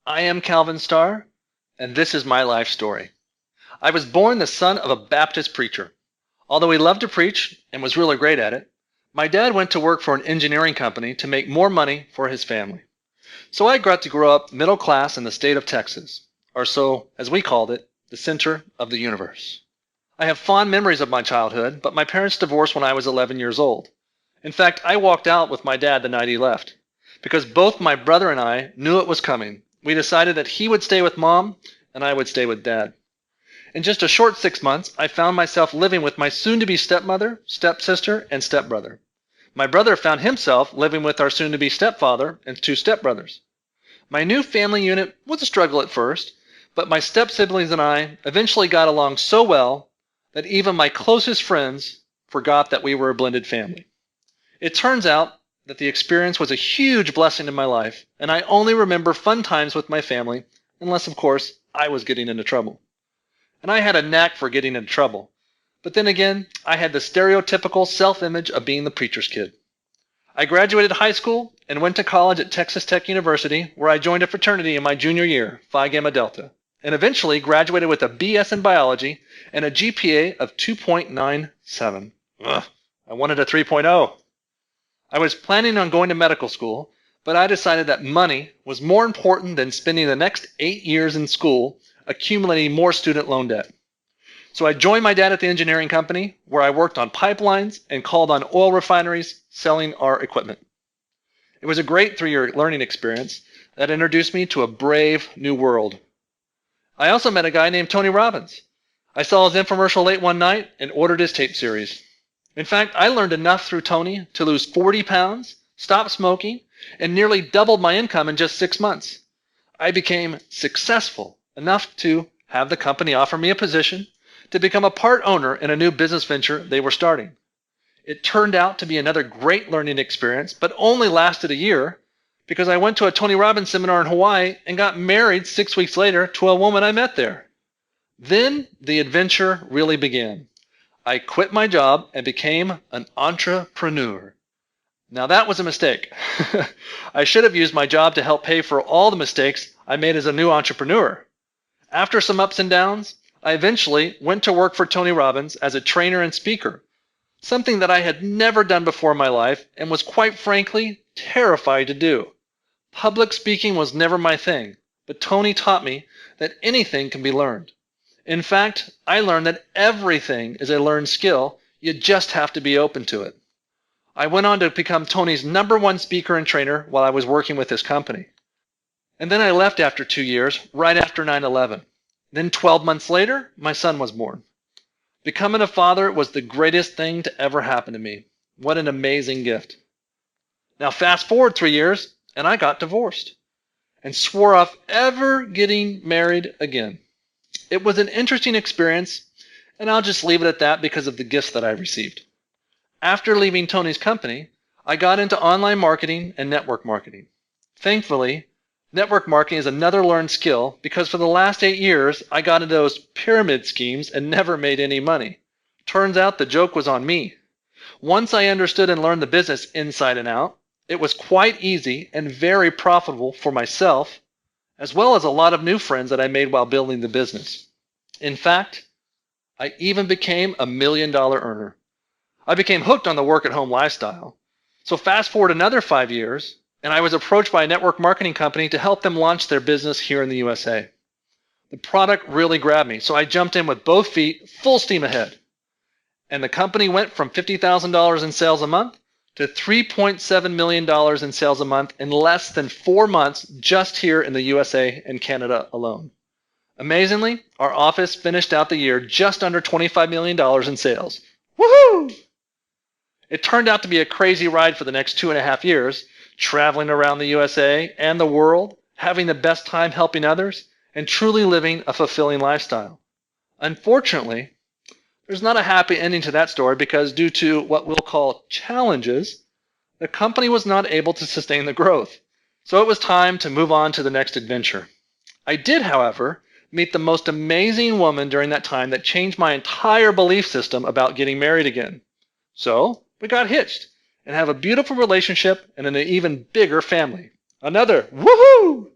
I am Calvenn Starre, and this is my life story. I was born the son of a Baptist preacher. Although he loved to preach and was really great at it, my dad went to work for an engineering company to make more money for his family. So I got to grow up middle class in the state of Texas, or so, as we called it, the center of the universe. I have fond memories of my childhood, but my parents divorced when I was 11 years old. In fact, I walked out with my dad the night he left. Because both my brother and I knew it was coming, we decided that he would stay with mom and I would stay with dad. In just a short 6 months, I found myself living with my soon-to-be stepmother, stepsister, and stepbrother. My brother found himself living with our soon-to-be stepfather and two stepbrothers. My new family unit was a struggle at first, but my step-siblings and I eventually got along so well that even my closest friends forgot that we were a blended family. It turns out that the experience was a huge blessing in my life, and I only remember fun times with my family, unless, of course, I was getting into trouble. And I had a knack for getting into trouble. But then again, I had the stereotypical self-image of being the preacher's kid. I graduated high school and went to college at Texas Tech University, where I joined a fraternity in my junior year, Phi Gamma Delta, and eventually graduated with a BS in biology and a GPA of 2.97. Ugh, I wanted a 3.0. I was planning on going to medical school, but I decided that money was more important than spending the next 8 years in school accumulating more student loan debt. So I joined my dad at the engineering company, where I worked on pipelines and called on oil refineries selling our equipment. It was a great 3-year learning experience that introduced me to a brave new world. I also met a guy named Tony Robbins. I saw his infomercial late one night and ordered his tape series. In fact, I learned enough through Tony to lose 40 pounds, stop smoking, and nearly doubled my income in just 6 months. I became successful enough to have the company offer me a position to become a part owner in a new business venture they were starting. It turned out to be another great learning experience, but only lasted a year because I went to a Tony Robbins seminar in Hawaii and got married 6 weeks later to a woman I met there. Then the adventure really began. I quit my job and became an entrepreneur. Now that was a mistake. I should have used my job to help pay for all the mistakes I made as a new entrepreneur. After some ups and downs, I eventually went to work for Tony Robbins as a trainer and speaker, something that I had never done before in my life and was quite frankly terrified to do. Public speaking was never my thing, but Tony taught me that anything can be learned. In fact, I learned that everything is a learned skill. You just have to be open to it. I went on to become Tony's #1 speaker and trainer while I was working with his company. And then I left after 2 years, right after 9/11. Then 12 months later, my son was born. Becoming a father was the greatest thing to ever happen to me. What an amazing gift. Now fast forward 3 years, and I got divorced and swore off ever getting married again. It was an interesting experience, and I'll just leave it at that because of the gifts that I received. After leaving Tony's company, I got into online marketing and network marketing. Thankfully, network marketing is another learned skill because for the last 8 years, I got into those pyramid schemes and never made any money. Turns out the joke was on me. Once I understood and learned the business inside and out, it was quite easy and very profitable for myself, as well as a lot of new friends that I made while building the business. In fact, I even became a $1 million earner. I became hooked on the work-at-home lifestyle. So fast forward another 5 years, and I was approached by a network marketing company to help them launch their business here in the USA. The product really grabbed me, so I jumped in with both feet, full steam ahead. And the company went from $50,000 in sales a month to $3.7 million in sales a month in less than 4 months just here in the USA and Canada alone. Amazingly, our office finished out the year just under $25 million in sales. Woohoo! It turned out to be a crazy ride for the next 2.5 years, traveling around the USA and the world, having the best time helping others, and truly living a fulfilling lifestyle. Unfortunately, there's not a happy ending to that story because due to what we'll call challenges, the company was not able to sustain the growth. So it was time to move on to the next adventure. I did, however, meet the most amazing woman during that time that changed my entire belief system about getting married again. So we got hitched and have a beautiful relationship and an even bigger family. Another woohoo!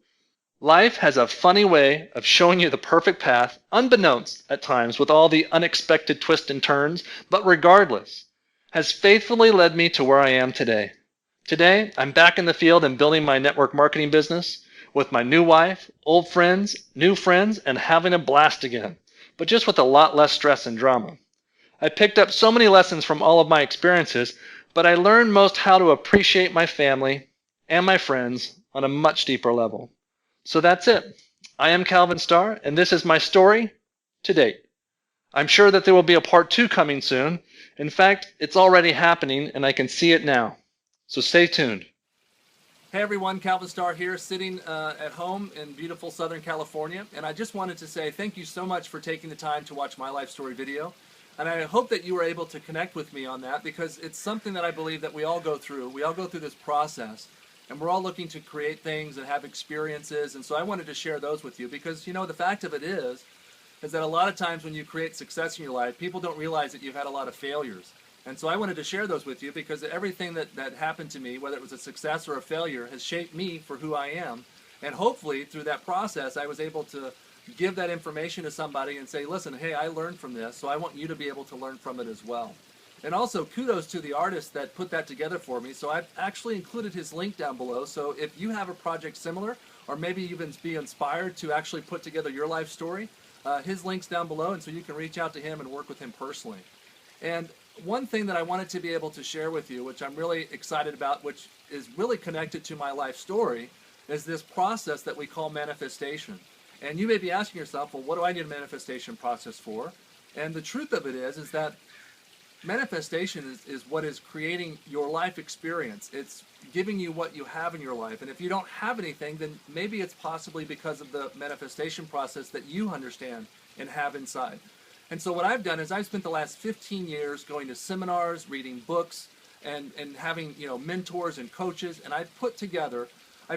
Life has a funny way of showing you the perfect path, unbeknownst at times with all the unexpected twists and turns, but regardless, has faithfully led me to where I am today. Today, I'm back in the field and building my network marketing business with my new wife, old friends, new friends, and having a blast again, but just with a lot less stress and drama. I picked up so many lessons from all of my experiences, but I learned most how to appreciate my family and my friends on a much deeper level. So that's it. I am Calvenn Starre, and this is my story to date. I'm sure that there will be a part two coming soon. In fact, it's already happening, and I can see it now. So stay tuned. Hey everyone, Calvenn Starre here, sitting at home in beautiful Southern California, and I just wanted to say thank you so much for taking the time to watch my life story video, and I hope that you were able to connect with me on that because it's something that I believe that we all go through. We all go through this process, and we're all looking to create things and have experiences, and so I wanted to share those with you because, you know, the fact of it is that a lot of times when you create success in your life, people don't realize that you've had a lot of failures. And so I wanted to share those with you because everything that happened to me, whether it was a success or a failure, has shaped me for who I am. And hopefully through that process, I was able to give that information to somebody and say, listen, hey, I learned from this, so I want you to be able to learn from it as well. And also kudos to the artist that put that together for me. So I've actually included his link down below. So if you have a project similar, or maybe even be inspired to actually put together your life story, his link's down below, and so you can reach out to him and work with him personally. And one thing that I wanted to be able to share with you, which I'm really excited about, which is really connected to my life story, is this process that we call manifestation. And you may be asking yourself, well, what do I need a manifestation process for? And the truth of it is that manifestation is what is creating your life experience. It's giving you what you have in your life. And if you don't have anything, then maybe it's possibly because of the manifestation process that you understand and have inside. And so what I've done is I've spent the last 15 years going to seminars, reading books, and having, you know, mentors and coaches, and I've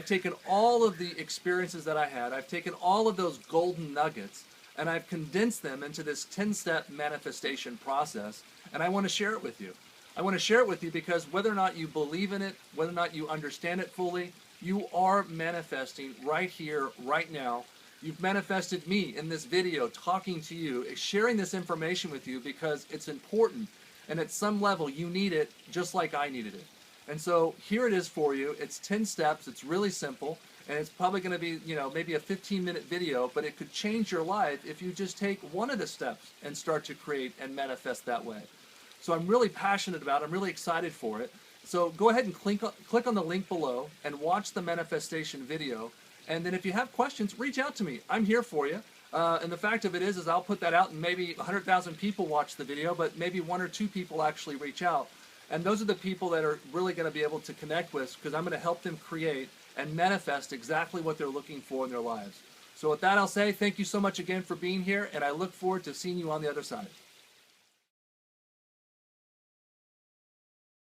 taken all of the experiences that I had, I've taken all of those golden nuggets, and I've condensed them into this 10-step manifestation process, and I want to share it with you. I want to share it with you because whether or not you believe in it, whether or not you understand it fully, you are manifesting right here, right now. You've manifested me in this video, talking to you, sharing this information with you because it's important. And at some level, you need it just like I needed it. And so here it is for you. It's 10 steps. It's really simple. And it's probably going to be, you know, maybe a 15-minute video, but it could change your life if you just take one of the steps and start to create and manifest that way. So I'm really passionate about it. I'm really excited for it. So go ahead and click on the link below and watch the manifestation video. And then if you have questions, reach out to me. I'm here for you. And the fact of it is I'll put that out and maybe 100,000 people watch the video, but maybe 1 or 2 people actually reach out. And those are the people that are really going to be able to connect with because I'm going to help them create and manifest exactly what they're looking for in their lives. So with that, I'll say thank you so much again for being here, and I look forward to seeing you on the other side.